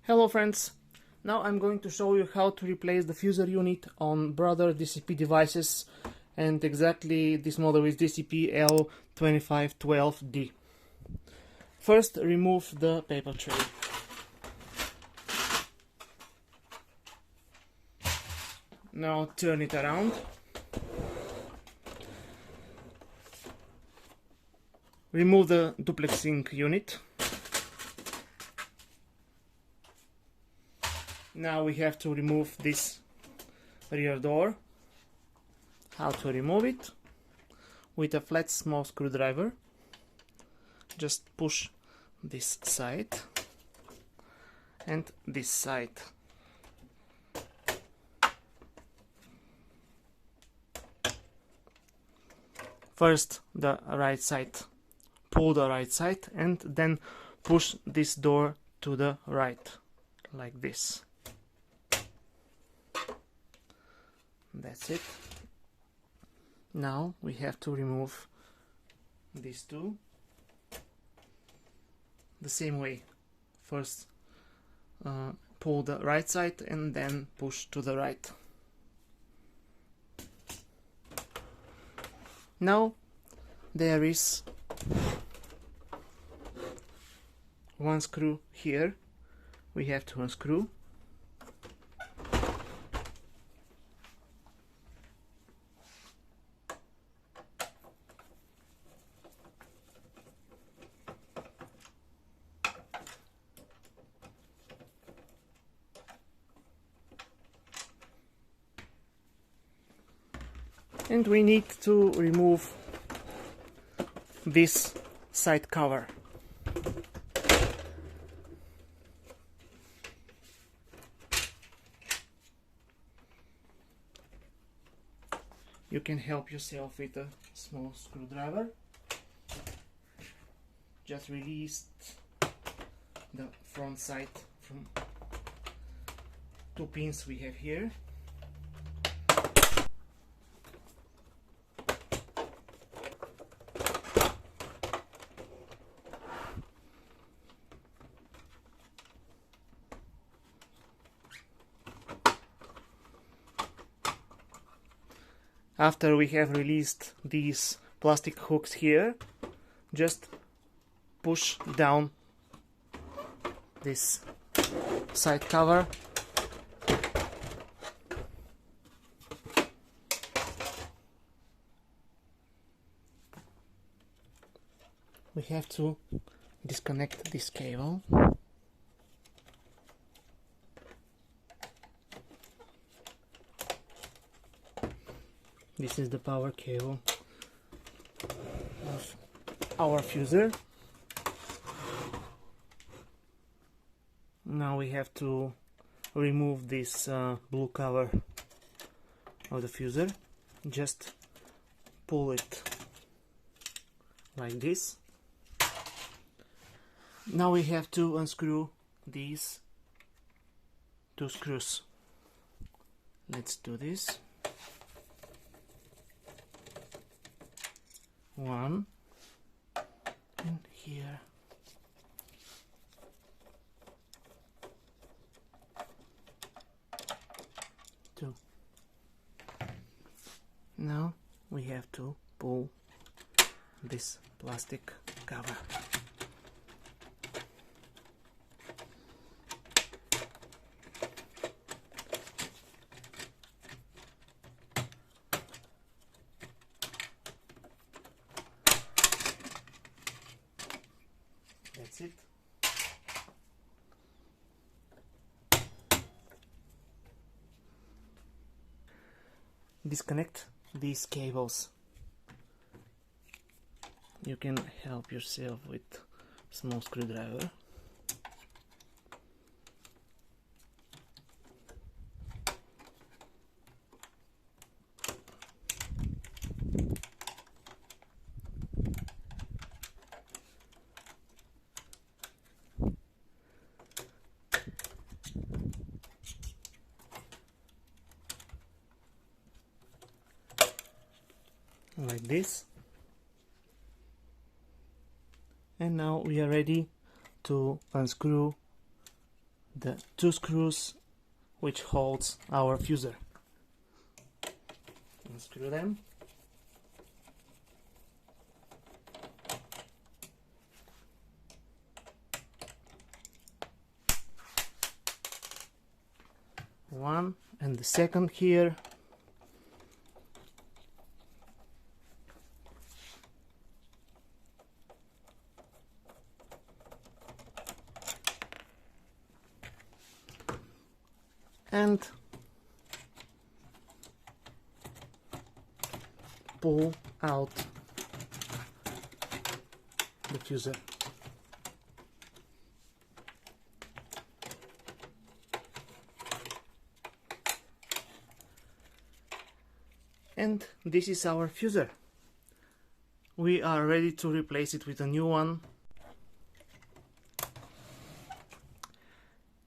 Hello friends, now I'm going to show you how to replace the fuser unit on brother DCP devices, and exactly this model is DCP-L2512D. First, remove the paper tray. Now turn it around. Remove the duplexing unit. Now we have to remove this rear door. How to remove it? With a flat small screwdriver. Just push this side and this side. First the right side. Pull the right side and then push this door to the right, like this. That's it. Now we have to remove these two the same way. First pull the right side and then push to the right. Now there is one screw here. We have to unscrew. And we need to remove this side cover. You can help yourself with a small screwdriver. Just release the front side from two pins we have here. After we have released these plastic hooks here, just push down this side cover. We have to disconnect this cable. This is the power cable of our fuser. Now we have to remove this blue cover of the fuser. Just pull it like this. Now we have to unscrew these two screws. Let's do this. One and here. Two. Now we have to pull this plastic cover. That's it. Disconnect these cables. You can help yourself with small screwdriver. Like this. And now we are ready to unscrew the two screws which holds our fuser. Unscrew them. One and the second here. And pull out the fuser. And this is our fuser. We are ready to replace it with a new one.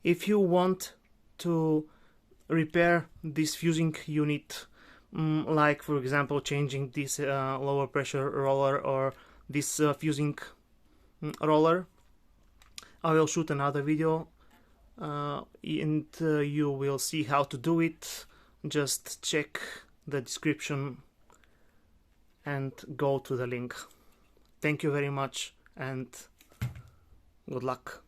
If you want to repair this fusing unit, like for example changing this lower pressure roller or this fusing roller, I will shoot another video and you will see how to do it. Just check the description and go to the link. Thank you very much and good luck.